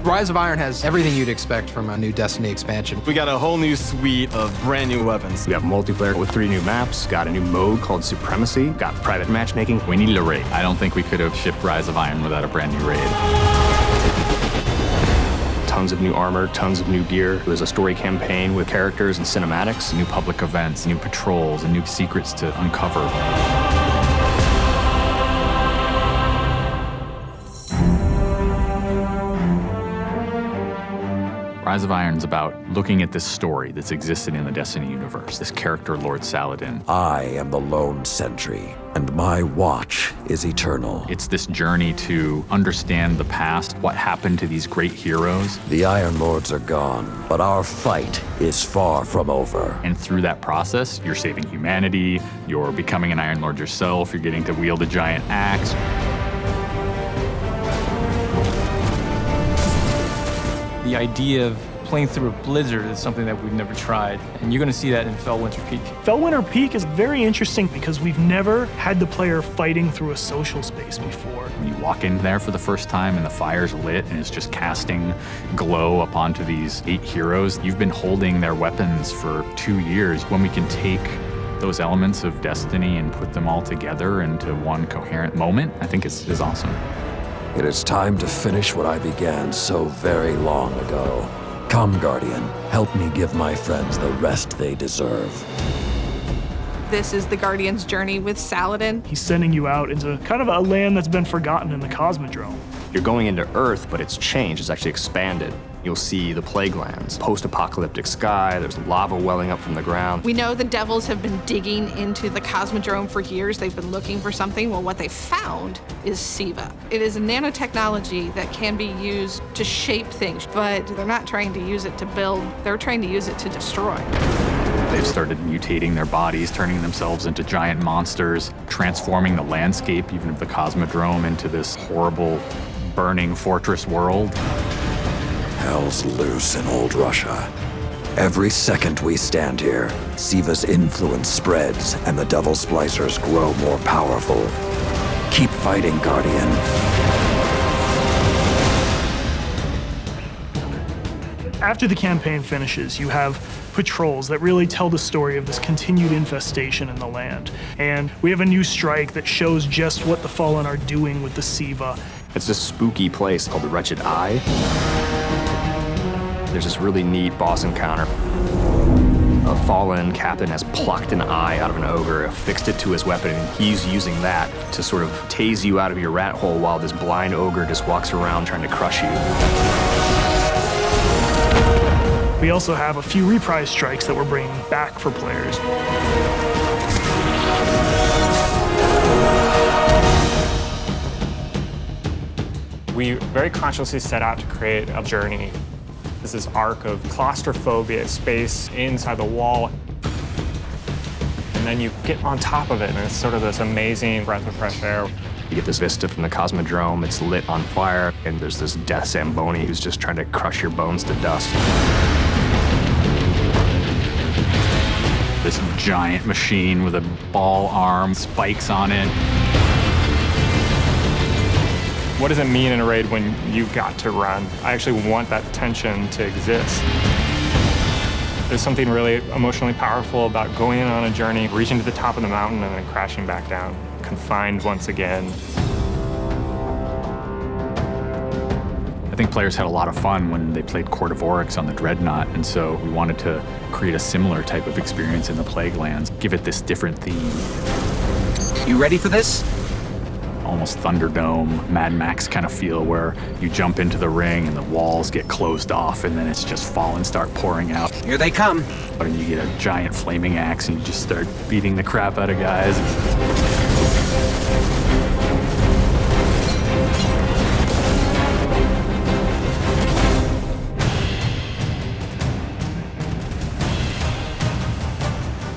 Rise of Iron has everything you'd expect from a new Destiny expansion. We got a whole new suite of brand new weapons. We have multiplayer with 3 new maps, got a new mode called Supremacy, got private matchmaking. We needed a raid. I don't think we could have shipped Rise of Iron without a brand new raid. Tons of new armor, tons of new gear. There's a story campaign with characters and cinematics. New public events, new patrols, and new secrets to uncover. Rise of Iron is about looking at this story that's existed in the Destiny universe, this character, Lord Saladin. I am the lone sentry, and my watch is eternal. It's this journey to understand the past, what happened to these great heroes. The Iron Lords are gone, but our fight is far from over. And through that process, you're saving humanity, you're becoming an Iron Lord yourself, you're getting to wield a giant axe. The idea of playing through a blizzard is something that we've never tried, and you're going to see that in Fellwinter Peak. Fellwinter Peak is very interesting because we've never had the player fighting through a social space before. When you walk in there for the first time and the fire's lit and it's just casting glow up onto these 8 heroes, you've been holding their weapons for 2 years. When we can take those elements of Destiny and put them all together into one coherent moment, I think is awesome. It is time to finish what I began so very long ago. Come, Guardian, help me give my friends the rest they deserve. This is the Guardian's journey with Saladin. He's sending you out into kind of a land that's been forgotten in the Cosmodrome. You're going into Earth, but it's changed, it's actually expanded. You'll see the Plaguelands, post-apocalyptic sky, there's lava welling up from the ground. We know the Devils have been digging into the Cosmodrome for years. They've been looking for something. Well, what they found is SIVA. It is a nanotechnology that can be used to shape things, but they're not trying to use it to build, they're trying to use it to destroy. They've started mutating their bodies, turning themselves into giant monsters, transforming the landscape, even of the Cosmodrome, into this horrible, burning fortress world. Hell's loose in old Russia. Every second we stand here, SIVA's influence spreads and the Devil Splicers grow more powerful. Keep fighting, Guardian. After the campaign finishes, you have patrols that really tell the story of this continued infestation in the land. And we have a new strike that shows just what the Fallen are doing with the SIVA. It's this spooky place called the Wretched Eye. There's this really neat boss encounter. A fallen captain has plucked an eye out of an ogre, affixed it to his weapon, and he's using that to sort of tase you out of your rat hole while this blind ogre just walks around trying to crush you. We also have a few reprise strikes that we're bringing back for players. We very consciously set out to create a journey. This is arc of claustrophobia, space inside the wall. And then you get on top of it, and it's sort of this amazing breath of fresh air. You get this vista from the Cosmodrome, it's lit on fire, and there's this Death Zamboni who's just trying to crush your bones to dust. This giant machine with a ball arm, spikes on it. What does it mean in a raid when you got to run? I actually want that tension to exist. There's something really emotionally powerful about going on a journey, reaching to the top of the mountain, and then crashing back down, confined once again. I think players had a lot of fun when they played Court of Oryx on the Dreadnought, and so we wanted to create a similar type of experience in the Plaguelands, give it this different theme. You ready for this? Almost Thunderdome, Mad Max kind of feel where you jump into the ring and the walls get closed off and then it's just fallen start pouring out. Here they come. And you get a giant flaming axe and you just start beating the crap out of guys.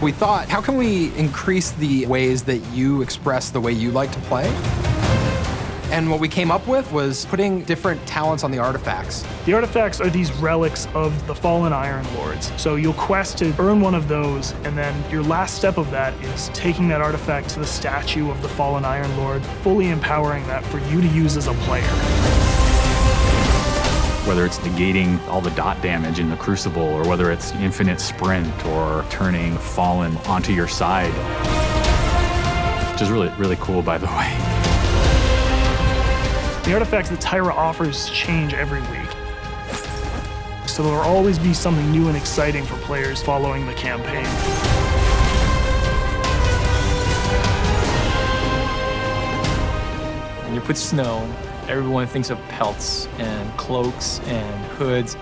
We thought, how can we increase the ways that you express the way you like to play? And what we came up with was putting different talents on the artifacts. The artifacts are these relics of the fallen Iron Lords. So you'll quest to earn one of those, and then your last step of that is taking that artifact to the statue of the fallen Iron Lord, fully empowering that for you to use as a player. Whether it's negating all the dot damage in the Crucible, or whether it's infinite sprint, or turning Fallen onto your side. Which is really, really cool, by the way. The artifacts that Tyra offers change every week. So there will always be something new and exciting for players following the campaign. When you put snow, everyone thinks of pelts and cloaks and hoods.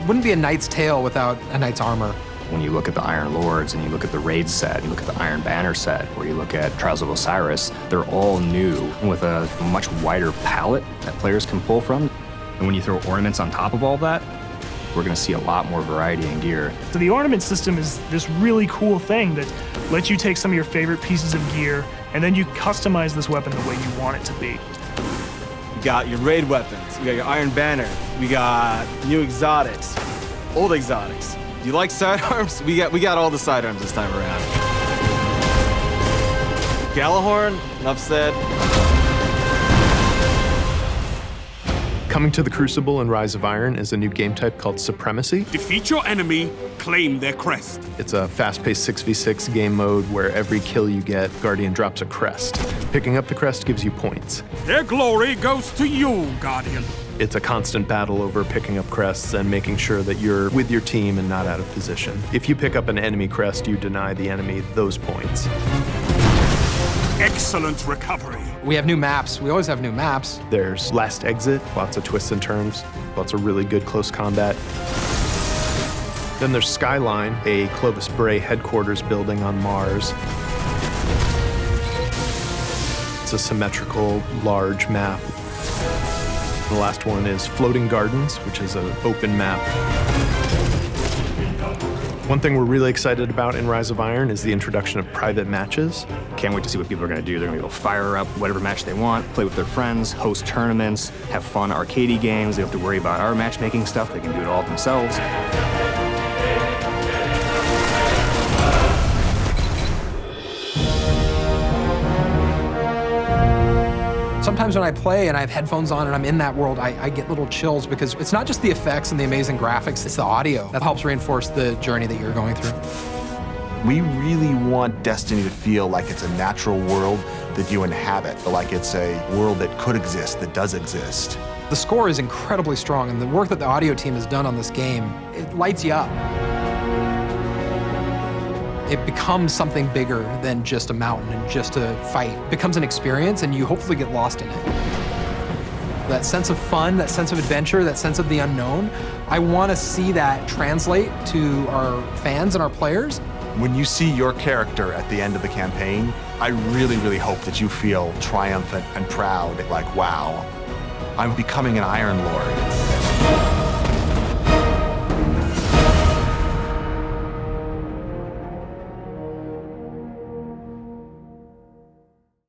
Wouldn't be a knight's tale without a knight's armor. When you look at the Iron Lords and you look at the Raid set, you look at the Iron Banner set, or you look at Trials of Osiris, they're all new with a much wider palette that players can pull from. And when you throw ornaments on top of all that, we're going to see a lot more variety in gear. So the ornament system is this really cool thing that lets you take some of your favorite pieces of gear and then you customize this weapon the way you want it to be. You got your raid weapons, we got your Iron Banner, we got new exotics, old exotics. Do you like sidearms? We got all the sidearms this time around. Gallahorn, enough said. Coming to the Crucible and Rise of Iron is a new game type called Supremacy. Defeat your enemy, claim their crest. It's a fast-paced 6v6 game mode where every kill you get, Guardian drops a crest. Picking up the crest gives you points. Their glory goes to you, Guardian. It's a constant battle over picking up crests and making sure that you're with your team and not out of position. If you pick up an enemy crest, you deny the enemy those points. Excellent recovery. We have new maps. We always have new maps. There's Last Exit, lots of twists and turns, lots of really good close combat. Then there's Skyline, a Clovis Bray headquarters building on Mars. It's a symmetrical, large map. The last one is Floating Gardens, which is an open map. One thing we're really excited about in Rise of Iron is the introduction of private matches. Can't wait to see what people are going to do. They're going to go fire up whatever match they want, play with their friends, host tournaments, have fun arcadey games. They don't have to worry about our matchmaking stuff. They can do it all themselves. Sometimes when I play and I have headphones on and I'm in that world, I get little chills because it's not just the effects and the amazing graphics, it's the audio that helps reinforce the journey that you're going through. We really want Destiny to feel like it's a natural world that you inhabit, like it's a world that could exist, that does exist. The score is incredibly strong, and the work that the audio team has done on this game, it lights you up. It becomes something bigger than just a mountain and just a fight. It becomes an experience, and you hopefully get lost in it. That sense of fun, that sense of adventure, that sense of the unknown, I want to see that translate to our fans and our players. When you see your character at the end of the campaign, I really, really hope that you feel triumphant and proud, like, wow, I'm becoming an Iron Lord.